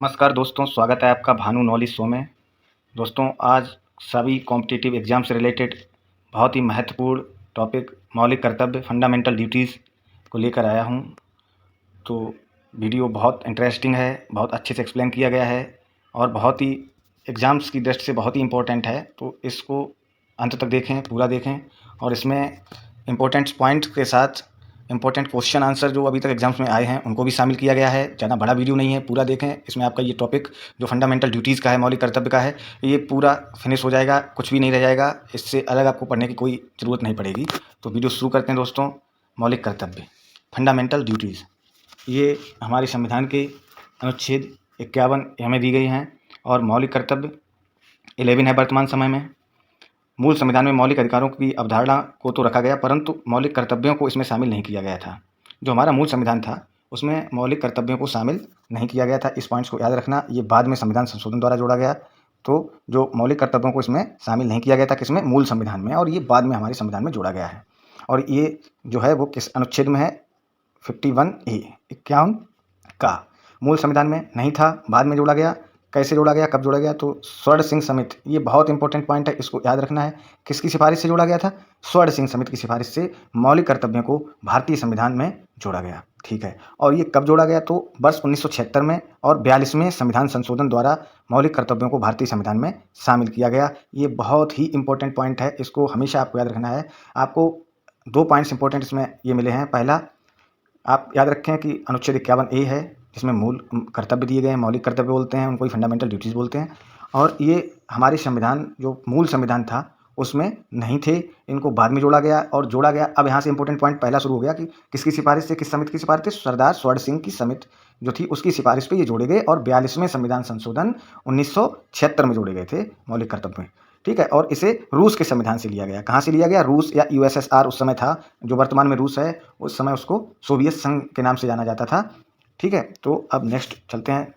नमस्कार दोस्तों, स्वागत है आपका भानु नॉलेज शो में। दोस्तों, आज सभी कॉम्पिटिटिव एग्ज़ाम से रिलेटेड बहुत ही महत्वपूर्ण टॉपिक मौलिक कर्तव्य फंडामेंटल ड्यूटीज़ को लेकर आया हूं। तो वीडियो बहुत इंटरेस्टिंग है, बहुत अच्छे से एक्सप्लेन किया गया है और बहुत ही एग्ज़ाम्स की दृष्टि से बहुत ही इम्पोर्टेंट है। तो इसको अंत तक देखें, पूरा देखें और इसमें इम्पोर्टेंट पॉइंट्स के साथ इम्पोर्टेंट क्वेश्चन आंसर जो अभी तक एग्जाम्स में आए हैं उनको भी शामिल किया गया है। ज़्यादा बड़ा वीडियो नहीं है, पूरा देखें। इसमें आपका ये टॉपिक जो फंडामेंटल ड्यूटीज़ का है, मौलिक कर्तव्य का है, ये पूरा फिनिश हो जाएगा, कुछ भी नहीं रह जाएगा। इससे अलग आपको पढ़ने की कोई ज़रूरत नहीं पड़ेगी। तो वीडियो शुरू करते हैं दोस्तों। मौलिक कर्तव्य फंडामेंटल ड्यूटीज़, ये हमारे संविधान के अनुच्छेद 51 हमें दी गई हैं और मौलिक कर्तव्य 11 है वर्तमान समय में। मूल संविधान में मौलिक अधिकारों की अवधारणा को तो रखा गया, परंतु मौलिक कर्तव्यों को इसमें शामिल नहीं किया गया था। जो हमारा मूल संविधान था उसमें मौलिक कर्तव्यों को शामिल नहीं किया गया था। इस पॉइंट्स को याद रखना। ये बाद में संविधान संशोधन द्वारा जोड़ा गया। तो जो मौलिक कर्तव्यों को इसमें शामिल नहीं किया गया था किसमें, मूल संविधान में, और ये बाद में हमारे संविधान में जोड़ा गया है। और ये जो है वो किस अनुच्छेद में है, 51A 51 का। मूल संविधान में नहीं था, बाद में जोड़ा गया। कैसे जोड़ा गया, कब जोड़ा गया, तो स्वर्ण सिंह समिति, ये बहुत इंपॉर्टेंट पॉइंट है, इसको याद रखना है। किसकी सिफारिश से जोड़ा गया था, स्वर्ण सिंह समिति की सिफारिश से मौलिक कर्तव्यों को भारतीय संविधान में जोड़ा गया। ठीक है, और ये कब जोड़ा गया, तो वर्ष 1976 में और 42वें संविधान संशोधन द्वारा मौलिक कर्तव्यों को भारतीय संविधान में शामिल किया गया। ये बहुत ही इंपॉर्टेंट पॉइंट है, इसको हमेशा आपको याद रखना है। आपको 2 पॉइंट्स इंपॉर्टेंट इसमें ये मिले हैं। पहला, आप याद रखें कि अनुच्छेद 51A है जिसमें मूल कर्तव्य दिए गए हैं, मौलिक कर्तव्य बोलते हैं उनको, ही फंडामेंटल ड्यूटीज़ बोलते हैं। और ये हमारे संविधान जो मूल संविधान था उसमें नहीं थे, इनको बाद में जोड़ा गया और जोड़ा गया। अब यहाँ से इंपॉर्टेंट पॉइंट पहला शुरू हो गया कि किसकी सिफारिश से, किस समिति की सिफारिश से, सरदार स्वर्ण सिंह की समिति जो थी उसकी सिफारिश पे ये जोड़े गए और 42वें संविधान संशोधन 1976 में जोड़े गए थे मौलिक कर्तव्य में। ठीक है, और इसे रूस के संविधान से लिया गया। कहाँ से लिया गया, रूस या यूएसएसआर उस समय था, जो वर्तमान में रूस है, उस समय उसको सोवियत संघ के नाम से जाना जाता था। ठीक है, तो अब नेक्स्ट चलते हैं।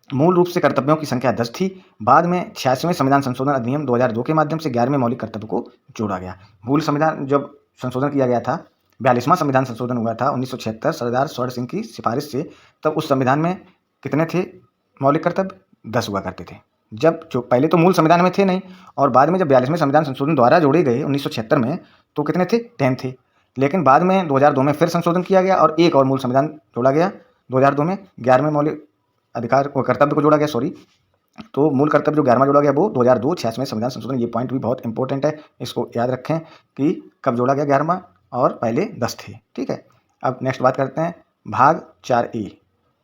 मूल रूप से कर्तव्यों की संख्या 10 थी। बाद में 86वें संविधान संशोधन अधिनियम 2002 के माध्यम से 11वें मौलिक कर्तव्य को जोड़ा गया। मूल संविधान जब संशोधन किया गया था, 42वां संविधान संशोधन हुआ था 1976 सरदार स्वर्ण सिंह की सिफारिश से, तब उस संविधान में कितने थे मौलिक कर्तव्य, 10 हुआ करते थे। जब जो पहले तो मूल संविधान में थे नहीं, और बाद में जब 42वें संविधान संशोधन द्वारा जोड़े गए 1976 में, तो कितने थे, 10 थे। लेकिन बाद में 2002 में फिर संशोधन किया गया और एक और मूल संविधान जोड़ा गया 2002 में, 11वें मौलिक अधिकार को, कर्तव्य को जोड़ा गया, सॉरी। तो मूल कर्तव्य जो 11वां जोड़ा गया वो 2002 86वें संविधान संशोधन। ये पॉइंट भी बहुत इंपॉर्टेंट है, इसको याद रखें कि कब जोड़ा गया 11वां, और पहले 10 थे। ठीक है, अब नेक्स्ट बात करते हैं भाग 4A।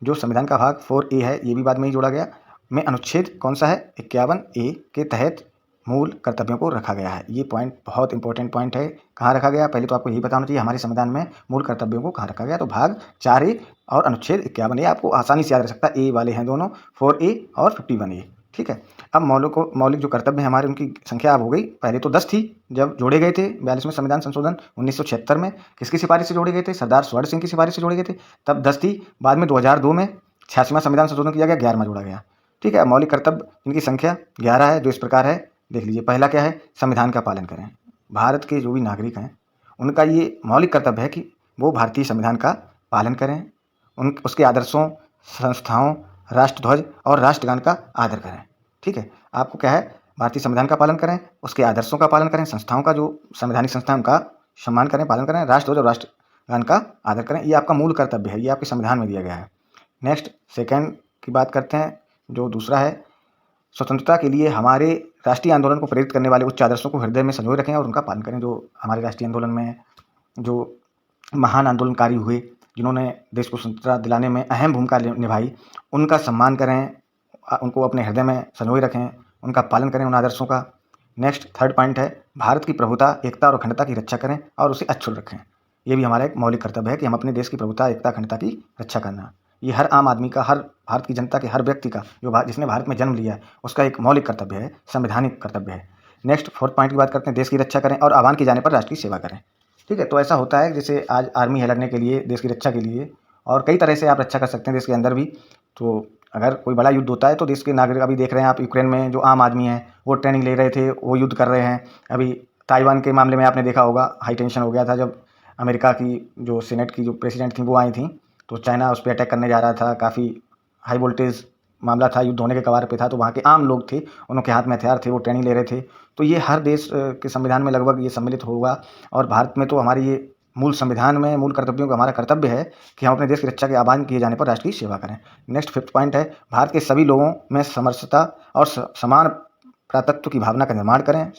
जो संविधान का भाग 4A है ये भी बाद में ही जोड़ा गया। में अनुच्छेद कौन सा है, 51A के तहत मूल कर्तव्यों को रखा गया है। ये पॉइंट बहुत इंपॉर्टेंट पॉइंट है। कहाँ रखा गया, पहले तो आपको यही बताना चाहिए हमारे संविधान में मूल कर्तव्यों को कहाँ रखा गया। तो भाग 4A और अनुच्छेद 51A आपको आसानी से याद रख सकता है, ए वाले हैं दोनों, 4A और 51A। ठीक है, अब मौलिक जो कर्तव्य हैं हमारे, उनकी संख्या अब हो गई, पहले तो 10 थी जब जोड़े गए थे 42वें संविधान संशोधन 1976 में। किसकी सिफारिश से जोड़े गए थे, सरदार स्वर्ण सिंह की सिफारिश से जोड़े गए थे, तब 10 थी। बाद में 2002 में 86वां संविधान संशोधन किया गया, 11वां जोड़ा गया। ठीक है, मौलिक कर्तव्य इनकी संख्या 11 है, जो इस प्रकार है, देख लीजिए। पहला क्या है, संविधान का पालन करें। भारत के जो भी नागरिक हैं उनका ये मौलिक कर्तव्य है कि वो भारतीय संविधान का पालन करें, उसके आदर्शों, संस्थाओं, राष्ट्रध्वज और राष्ट्रगान का आदर करें। ठीक है, आपको क्या है, भारतीय संविधान का पालन करें, उसके आदर्शों का पालन करें, संस्थाओं का, जो संवैधानिक संस्था है उनका सम्मान करें, पालन करें, राष्ट्रध्वज और राष्ट्रगान का आदर करें। ये आपका मूल कर्तव्य है, ये आपके संविधान में दिया गया है। नेक्स्ट सेकेंड की बात करते हैं, जो दूसरा है, स्वतंत्रता के लिए हमारे राष्ट्रीय आंदोलन को प्रेरित करने वाले उच्च आदर्शों को हृदय में संजोए रखें और उनका पालन करें। जो हमारे राष्ट्रीय आंदोलन में जो महान आंदोलनकारी हुए, जिन्होंने देश को स्वतंत्रता दिलाने में अहम भूमिका निभाई, उनका सम्मान करें, उनको अपने हृदय में संजोए रखें, उनका पालन करें, उन आदर्शों का। नेक्स्ट थर्ड पॉइंट है, भारत की प्रभुता, एकता और अखंडता की रक्षा करें और उसे अक्षुण्ण रखें। ये भी हमारा एक मौलिक कर्तव्य है कि हम अपने देश की प्रभुता, एकता, अखंडता की रक्षा करना। ये हर आम आदमी का, हर भारत की जनता के, हर व्यक्ति का, जो जिसने भारत में जन्म लिया है, उसका एक मौलिक कर्तव्य है, संवैधानिक कर्तव्य है। नेक्स्ट फोर्थ पॉइंट की बात करते हैं, देश की रक्षा करें और आह्वान किए जाने पर राष्ट्र की सेवा करें। ठीक है, तो ऐसा होता है जैसे आज आर्मी है लड़ने के लिए, देश की रक्षा के लिए, और कई तरह से आप रक्षा कर सकते हैं देश के अंदर भी। तो अगर कोई बड़ा युद्ध होता है तो देश के नागरिक, अभी देख रहे हैं आप यूक्रेन में जो आम आदमी है वो ट्रेनिंग ले रहे थे, वो युद्ध कर रहे हैं। अभी ताइवान के मामले में आपने देखा होगा, हाई टेंशन हो गया था जब अमेरिका की जो सीनेट की जो प्रेसिडेंट थी वो आई थी, तो चाइना उस पर अटैक करने जा रहा था, काफ़ी हाई वोल्टेज मामला था, युद्ध होने के कगार पे था, तो वहाँ के आम लोग थे, उनके हाथ में हथियार थे, वो ट्रेनिंग ले रहे थे। तो ये हर देश के संविधान में लगभग ये सम्मिलित होगा। और भारत में तो हमारी ये मूल संविधान में मूल कर्तव्यों का हमारा कर्तव्य है कि हम अपने देश की रक्षा के आह्वान किए जाने पर राष्ट्र की सेवा करें। नेक्स्ट 5th पॉइंट है, भारत के सभी लोगों में समरसता और समान भ्रातृत्व की भावना का निर्माण करें,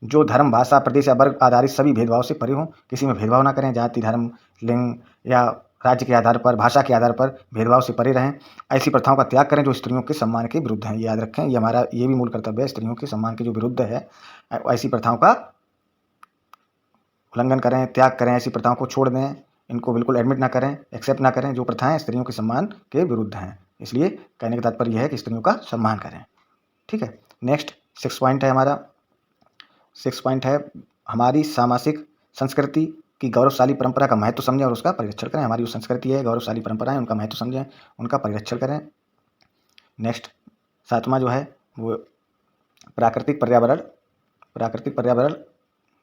जो धर्म, भाषा, प्रदेश या वर्ग आधारित सभी भेदभाव से परे हों। किसी में भेदभाव ना करें, जाति, धर्म, लिंग या राज्य के आधार पर, भाषा के आधार पर भेदभाव से परे रहें। ऐसी प्रथाओं का त्याग करें जो स्त्रियों के सम्मान के विरुद्ध हैं। ये याद रखें, ये हमारा ये भी मूल कर्तव्य है, स्त्रियों के सम्मान के जो विरुद्ध है, ऐसी प्रथाओं का उल्लंघन करें, त्याग करें, ऐसी प्रथाओं को छोड़ दें, इनको बिल्कुल एडमिट ना करें, एक्सेप्ट ना करें जो प्रथाएं स्त्रियों के सम्मान के विरुद्ध हैं। इसलिए कहने का तात्पर्य यह है कि स्त्रियों का सम्मान करें। ठीक है। नेक्स्ट 6 पॉइंट है हमारा, 6 पॉइंट है, हमारी सामाजिक संस्कृति की गौरवशाली परंपरा का महत्व समझें और उसका परिरक्षण करें। हमारी जो संस्कृति है, गौरवशाली परंपराएं, उनका महत्व समझें, उनका परिरक्षण करें। नेक्स्ट 7वां जो है वो प्राकृतिक पर्यावरण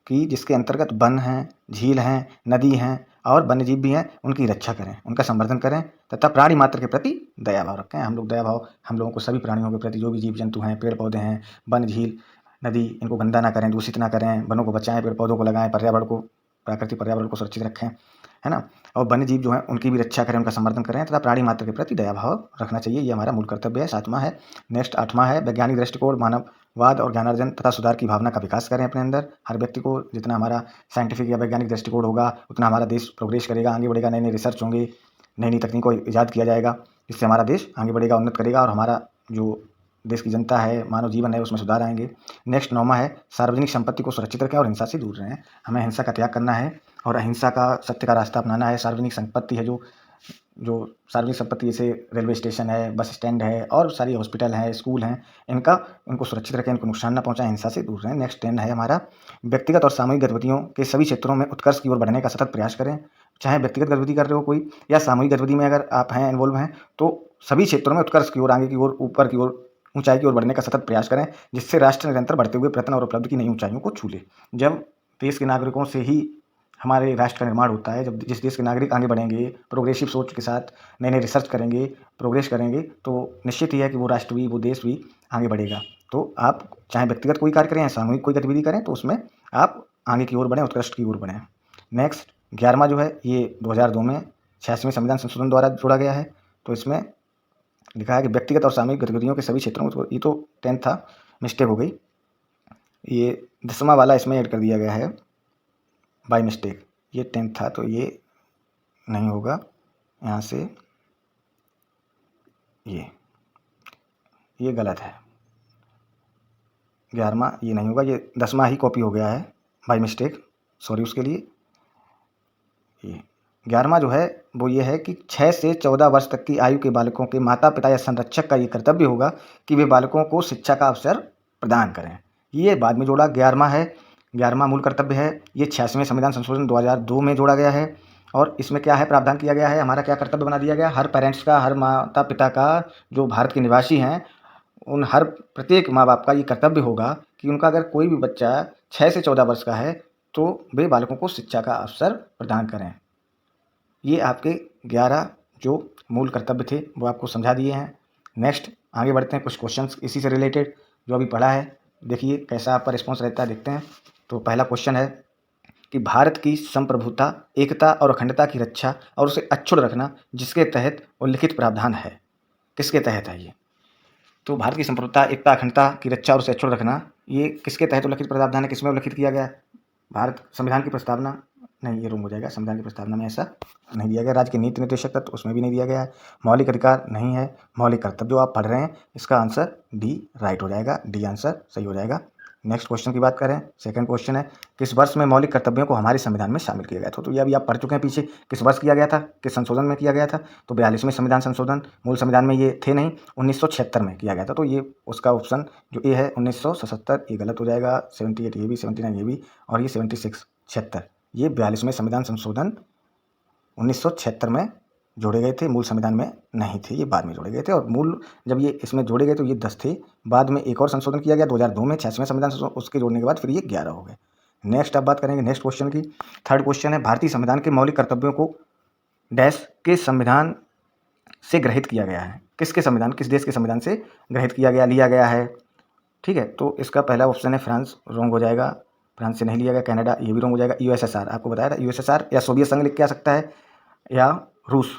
की, जिसके अंतर्गत वन हैं, झील हैं, नदी हैं और वन्यजीव भी हैं, उनकी रक्षा करें, उनका संवर्धन करें तथा प्राणी मात्र के प्रति दया भाव रखें। हम लोग दया भाव, हम लोगों को सभी प्राणियों के प्रति, जो भी जीव जंतु हैं, पेड़ पौधे हैं, वन, झील, नदी, इनको गंदा ना करें, दूषित ना करें, वनों को बचाएं, पेड़ पौधों को लगाएं, पर्यावरण को, प्राकृतिक पर्यावरण को सुरक्षित रखें, है ना। और वन्य जीव जो हैं उनकी भी रक्षा करें, उनका संवर्धन करें तथा प्राणी मात्र के प्रति दया भाव रखना चाहिए। ये हमारा मूल कर्तव्य है। 7वां है। नेक्स्ट 8वां है, वैज्ञानिक दृष्टिकोण, मानववाद और ज्ञानार्जन तथा सुधार की भावना का विकास करें अपने अंदर। हर व्यक्ति को जितना हमारा साइंटिफिक या वैज्ञानिक दृष्टिकोण होगा, उतना हमारा देश प्रोग्रेस करेगा, आगे बढ़ेगा, नई नई रिसर्च होंगे, नई नई तकनीकों को ईजाद किया जाएगा, जिससे हमारा देश आगे बढ़ेगा, उन्नत करेगा और हमारा जो देश की जनता है, मानव जीवन है, उसमें सुधार आएंगे। नेक्स्ट 9वां है, सार्वजनिक संपत्ति को सुरक्षित रखें और हिंसा से दूर रहें। हमें हिंसा का त्याग करना है और अहिंसा का, सत्य का रास्ता अपनाना है। सार्वजनिक संपत्ति है, जो सार्वजनिक संपत्ति, जैसे रेलवे स्टेशन है, बस स्टैंड है और सारी हॉस्पिटल हैं, स्कूल हैं, इनको सुरक्षित रखें, इनको नुकसान ना पहुंचाएं, हिंसा से दूर रहें। नेक्स्ट 10 है हमारा, व्यक्तिगत और सामूहिक गतिविधियों के सभी क्षेत्रों में उत्कर्ष की ओर बढ़ने का सतत प्रयास करें। चाहे व्यक्तिगत गतिविधि कर रहे हो कोई या सामूहिक गतिविधि में अगर आप हैं, इन्वॉल्व हैं, तो सभी क्षेत्रों में उत्कर्ष की ओर, आगे की ओर, ऊपर की ओर, ऊंचाई की ओर बढ़ने का सतत प्रयास करें, जिससे राष्ट्र निरंतर बढ़ते हुए प्रयत्न और उपलब्धि की नई ऊंचाइयों को छू ले। जब देश के नागरिकों से ही हमारे राष्ट्र का निर्माण होता है, जब जिस देश के नागरिक आगे बढ़ेंगे, प्रोग्रेसिव सोच के साथ नए नए रिसर्च करेंगे, प्रोग्रेस करेंगे, तो निश्चित ही है कि वो राष्ट्र भी, वो देश भी आगे बढ़ेगा। तो आप चाहे व्यक्तिगत कोई कार्य करें या सामूहिक कोई गतिविधि करें, तो उसमें आप आगे की ओर बढ़ें, उत्कृष्ट की ओर बढ़ें। नेक्स्ट 11वां जो है, ये 2002 में 86वें संविधान संशोधन द्वारा जोड़ा गया है। तो इसमें लिखा है कि व्यक्तिगत और सामूहिक गतिविधियों के सभी क्षेत्रों में, ये तो 10 था, मिस्टेक हो गई, ये 10वां वाला इसमें ऐड कर दिया गया है बाय मिस्टेक। ये 10 था तो ये नहीं होगा, यहाँ से ये गलत है, 11वां ये नहीं होगा, ये 10वां ही कॉपी हो गया है बाय मिस्टेक, सॉरी उसके लिए। ये 11वां जो है वो ये है कि 6 से 14 वर्ष तक की आयु के बालकों के माता पिता या संरक्षक का ये कर्तव्य होगा कि वे बालकों को शिक्षा का अवसर प्रदान करें। ये बाद में जोड़ा 11वां है, 11वां मूल कर्तव्य है। ये 86वें संविधान संशोधन 2002 में जोड़ा गया है। और इसमें क्या है, प्रावधान किया गया है, हमारा क्या कर्तव्य बना दिया गया, हर पेरेंट्स का, हर माता पिता का, जो भारत के निवासी हैं, उन हर प्रत्येक माँ बाप का ये कर्तव्य होगा कि उनका अगर कोई भी बच्चा 6 से 14 वर्ष का है तो वे बालकों को शिक्षा का अवसर प्रदान करें। ये आपके 11 जो मूल कर्तव्य थे वो आपको समझा दिए हैं। नेक्स्ट आगे बढ़ते हैं, कुछ क्वेश्चंस इसी से रिलेटेड जो अभी पढ़ा है, देखिए कैसा आपका रिस्पॉन्स रहता है, देखते हैं। तो पहला क्वेश्चन है कि भारत की संप्रभुता, एकता और अखंडता की रक्षा और उसे अक्षुण्ण रखना जिसके तहत उल्लिखित प्रावधान है, किसके तहत है ये? तो भारत की संप्रभुता, एकता, अखंडता की रक्षा और उसे अक्षुण्ण रखना, ये किसके तहत उल्लिखित प्रावधान है, किसमें उल्लिखित किया गया है? भारत संविधान की प्रस्तावना, नहीं ये रूम हो जाएगा, संविधान की प्रस्तावना में ऐसा नहीं दिया गया। राज्य के नीति निर्देशक तत्व, उसमें भी नहीं दिया गया है। मौलिक अधिकार नहीं है। मौलिक कर्तव्य जो आप पढ़ रहे हैं, इसका आंसर डी राइट हो जाएगा, डी आंसर सही हो जाएगा। नेक्स्ट क्वेश्चन की बात करें, सेकंड क्वेश्चन है, किस वर्ष में मौलिक कर्तव्यों को हमारे संविधान में शामिल किया गया था? तो ये अभी आप पढ़ चुके हैं पीछे, किस वर्ष किया गया था, किस संशोधन में किया गया था? तो 42वें संविधान संशोधन, मूल संविधान में ये थे नहीं, 1976 में किया गया था। तो ये उसका ऑप्शन जो ए है 1977, ये गलत हो जाएगा। 78 ये भी, 79 ये भी, और ये 76 76, ये 42वें संविधान संशोधन 1976 में जोड़े गए थे, मूल संविधान में नहीं थे, ये बाद में जोड़े गए थे। और मूल जब ये इसमें जोड़े गए तो ये 10 थे, बाद में एक और संशोधन किया गया 2002 में 86वें संविधान संशोधन, उसके जोड़ने के बाद फिर ये 11 हो गए। नेक्स्ट अब बात करेंगे नेक्स्ट क्वेश्चन की। थर्ड क्वेश्चन है, भारतीय संविधान के मौलिक कर्तव्यों को डैश के संविधान से ग्रहित किया गया है। किसके संविधान, किस देश के संविधान से ग्रहित किया गया, लिया गया है। ठीक है, तो इसका पहला ऑप्शन है फ्रांस, रॉन्ग हो जाएगा। फ्रांस से नहीं लिया गया। कनाडा, ये भी रॉन्ग हो जाएगा। यूएसएसआर, आपको बताया था यूएसएसआर या सोवियत संघ लिख के आ सकता है, या रूस।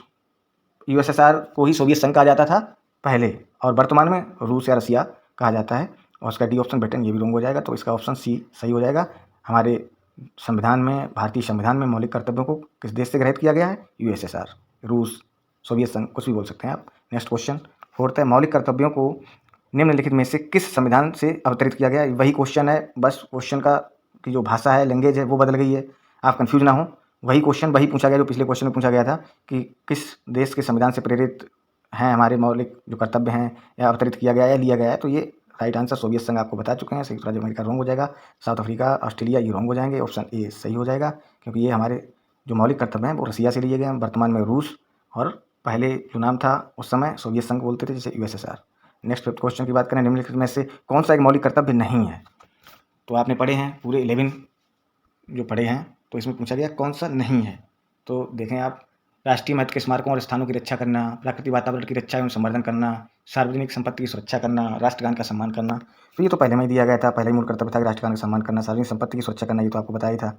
यूएसएसआर को ही सोवियत संघ कहा जाता था पहले, और वर्तमान में रूस या रसिया कहा जाता है। और उसका डी ऑप्शन ब्रिटेन, ये भी रॉन्ग हो जाएगा। तो इसका ऑप्शन सी सही हो जाएगा। हमारे संविधान में, भारतीय संविधान में मौलिक कर्तव्यों को किस देश से ग्रहित किया गया है? यूएसएसआर, रूस, सोवियत संघ, कुछ भी बोल सकते हैं आप। नेक्स्ट क्वेश्चन फोर्थ है, मौलिक कर्तव्यों को निम्नलिखित में से किस संविधान से अवतरित किया गया? वही क्वेश्चन है, बस क्वेश्चन का की जो भाषा है, लैंग्वेज है, वो बदल गई है। आप कंफ्यूज ना हो, वही क्वेश्चन वही पूछा गया जो पिछले क्वेश्चन में पूछा गया था कि किस देश के संविधान से प्रेरित हैं हमारे मौलिक जो कर्तव्य हैं, या अवतरित किया गया या लिया गया है। तो ये राइट आंसर सोवियत संघ आपको बता चुके हैं। संयुक्त राज्य अमेरिका रॉन्ग हो जाएगा। साउथ अफ्रीका, ऑस्ट्रेलिया, ये रॉन्ग हो जाएंगे। ऑप्शन ए सही हो जाएगा, क्योंकि ये हमारे जो मौलिक कर्तव्य हैं वो रसिया से लिए गए हैं। वर्तमान में रूस, और पहले जो नाम था उस समय सोवियत संघ बोलते थे, जैसे यूएसएसआर। नेक्स्ट फिफ्थ क्वेश्चन की बात करें, निम्नलिखित में से कौन सा एक मौलिक कर्तव्य नहीं है? तो आपने पढ़े हैं पूरे 11 जो पढ़े हैं, तो इसमें पूछा गया कौन सा नहीं है। तो देखें आप, राष्ट्रीय महत्व के स्मारकों और स्थानों की रक्षा करना, प्राकृतिक वातावरण की रक्षा एवं संवर्धन करना, सार्वजनिक संपत्ति की सुरक्षा करना, राष्ट्रगान का सम्मान करना। तो ये तो पहले में ही दिया गया था, पहले ही मूल कर्तव्य था कि राष्ट्रगान का सम्मान करना, सार्वजनिक संपत्ति की सुरक्षा करना, ये तो आपको बताया ही था।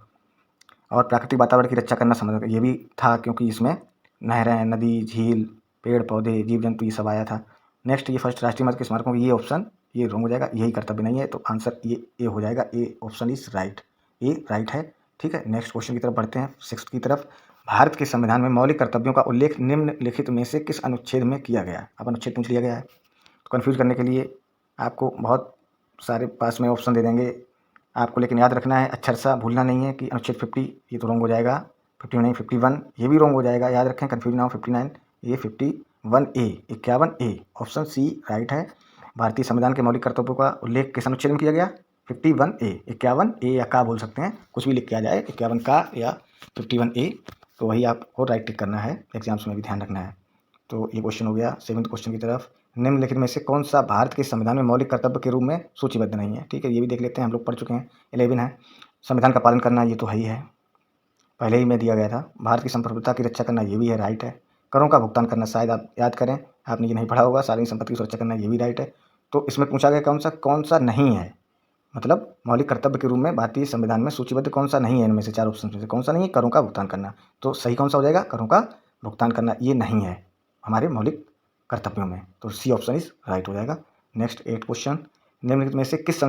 और प्राकृतिक वातावरण की रक्षा करना, संवर्धन, ये भी था, क्योंकि इसमें नहरें, नदी, झील, पेड़ पौधे, जीव जंतु, ये सब आया था। नेक्स्ट, ये फर्स्ट राष्ट्रीय महत्व के स्मारकों की, ये ऑप्शन ये रॉन्ग हो जाएगा, यही कर्तव्य नहीं है। तो आंसर ये ए हो जाएगा। A option is right, A right है। ठीक है, नेक्स्ट क्वेश्चन की तरफ बढ़ते हैं, सिक्स्थ की तरफ। भारत के संविधान में मौलिक कर्तव्यों का उल्लेख निम्नलिखित में से किस अनुच्छेद में किया गया है? अब अनुच्छेद पूछ लिया गया है, तो कन्फ्यूज करने के लिए आपको बहुत सारे पास में ऑप्शन दे देंगे आपको, लेकिन याद रखना है, अक्षर सा भूलना नहीं है कि अनुच्छेद 50 ये तो रॉन्ग हो जाएगा। 50 नहीं, 51 ये भी रॉन्ग हो जाएगा, याद रखें, कन्फ्यूज ना हो। 59 ये 51A, 51A option C right है। भारतीय संविधान के मौलिक कर्तव्यों का उल्लेख किस अनुच्छेद में किया गया? 51A, 51A या का बोल सकते हैं, कुछ भी लिख के आ जाए, 51 का या 51A, तो वही आपको राइट टिक करना है, एग्जाम्स में भी ध्यान रखना है। तो ये क्वेश्चन हो गया। सेवंथ क्वेश्चन की तरफ, निम्नलिखित में से कौन सा भारत के संविधान में मौलिक कर्तव्य के रूप में सूचीबद्ध नहीं है? ठीक है, ये भी देख लेते हैं, हम लोग पढ़ चुके हैं। 11 है, संविधान का पालन करना, ये तो है ही है, पहले ही में दिया गया था। भारत की संप्रभुता की रक्षा करना, ये भी है, राइट है। करों का भुगतान करना, शायद आप याद करें, आपने ये नहीं पढ़ा होगा। सार्वजनिक संपत्ति की सुरक्षा करना, ये भी राइट है। तो इसमें पूछा गया कौन सा नहीं है, मतलब मौलिक कर्तव्य के रूप में भारतीय संविधान में सूचीबद्ध कौन सा नहीं है? इनमें से चार ऑप्शन में से कौन सा नहीं है? करों का भुगतान करना। तो सही कौन सा हो जाएगा? करों का भुगतान करना, ये नहीं है हमारे मौलिक कर्तव्यों में, तो सी ऑप्शन इज राइट हो जाएगा। नेक्स्ट 8 क्वेश्चन, निम्नलिखित में से किस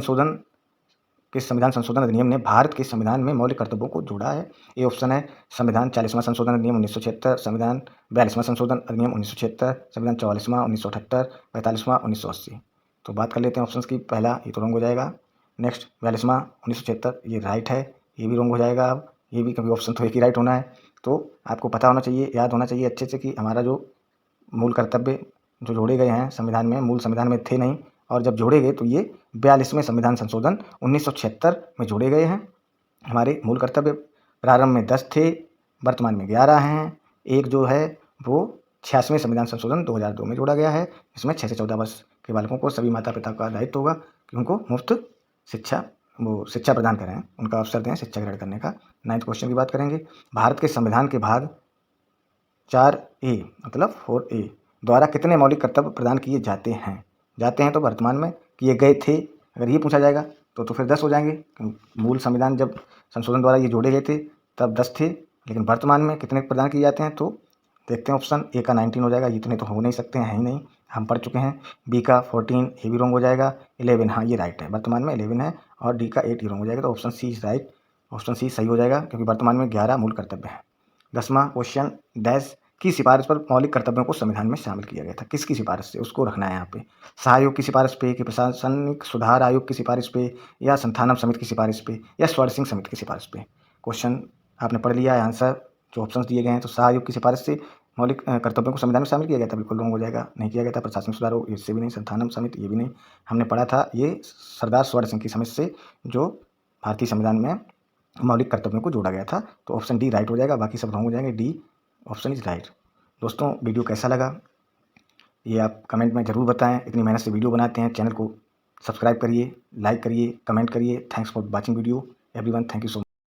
संविधान संशोधन अधिनियम ने भारत के संविधान में मौलिक कर्तव्यों को जोड़ा है? ए ऑप्शन है संविधान 40वां संशोधन अधिनियम 1976, संविधान 42वां संशोधन अधिनियम 1976, संविधान 44वां 1978, 45वां 1980। तो बात कर लेते हैं ऑप्शंस की। पहला ये तो रॉन्ग हो जाएगा। नेक्स्ट 42वां 1976 ये राइट है, ये भी रॉन्ग हो जाएगा। अब ये भी, क्योंकि ऑप्शन तो एक ही राइट होना है। तो आपको पता होना चाहिए, याद होना चाहिए अच्छे से कि हमारा जो मूल कर्तव्य जो जोड़े गए हैं संविधान में, मूल संविधान में थे नहीं, और जब जोड़े गए तो ये 42वें संविधान संशोधन 1976 में जोड़े गए हैं। हमारे मूल कर्तव्य प्रारंभ में 10 थे, वर्तमान में 11 हैं। एक जो है वो 86वें संविधान संशोधन 2002 में जोड़ा गया है। इसमें 6 से 14 वर्ष के बालकों को सभी माता पिता का दायित्व होगा कि उनको मुफ्त शिक्षा प्रदान करें, उनका अवसर दें शिक्षा ग्रहण करने का। 9th क्वेश्चन की बात करेंगे, भारत के संविधान के भाग 4A मतलब 4A द्वारा कितने मौलिक कर्तव्य प्रदान किए जाते हैं तो वर्तमान में किए गए थे, अगर ये पूछा जाएगा तो फिर 10 हो जाएंगे। मूल संविधान जब संशोधन द्वारा ये जोड़े गए थे तब 10 थे, लेकिन वर्तमान में कितने प्रदान किए जाते हैं? तो देखते हैं, ऑप्शन ए का 19 हो जाएगा, इतने तो हो नहीं सकते हैं, है ही नहीं, हम पढ़ चुके हैं। बी का 14 ये भी रॉन्ग हो जाएगा। 11 हाँ ये राइट है, वर्तमान में 11 है, और डी का 8 ये रॉन्ग हो जाएगा। तो option C is right, option C सही हो जाएगा, क्योंकि वर्तमान में 11 मूल कर्तव्य हैं। 10वां क्वेश्चन, डैश की सिफारिश पर मौलिक कर्तव्यों को संविधान में शामिल किया गया था? किसकी सिफारिश से, उसको रखना है यहाँ पे। सहायोग की सिफारिश पे, कि प्रशासनिक सुधार आयोग की सिफारिश पे, या संथानम समिति की सिफारिश पे, या स्वर्ण सिंह समिति की सिफारिश पे? क्वेश्चन आपने पढ़ लिया है, आंसर जो ऑप्शन दिए गए हैं, तो सहयोग की सिफारिश से मौलिक कर्तव्यों को संविधान में शामिल किया गया था, बिल्कुल रॉन्ग हो जाएगा, नहीं किया गया था। प्रशासनिक सुधार हो, इससे भी नहीं। संथानम समिति ये भी नहीं, हमने पढ़ा था ये सरदार स्वर्ण सिंह की समिति से जो भारतीय संविधान में मौलिक कर्तव्यों को जोड़ा गया था। तो ऑप्शन डी राइट हो जाएगा, बाकी सब रॉन्ग हो जाएंगे। D option is right. दोस्तों वीडियो कैसा लगा ये आप कमेंट में ज़रूर बताएं। इतनी मेहनत से वीडियो बनाते हैं, चैनल को सब्सक्राइब करिए, लाइक करिए, कमेंट करिए। Thanks for watching video everyone, thank you so much.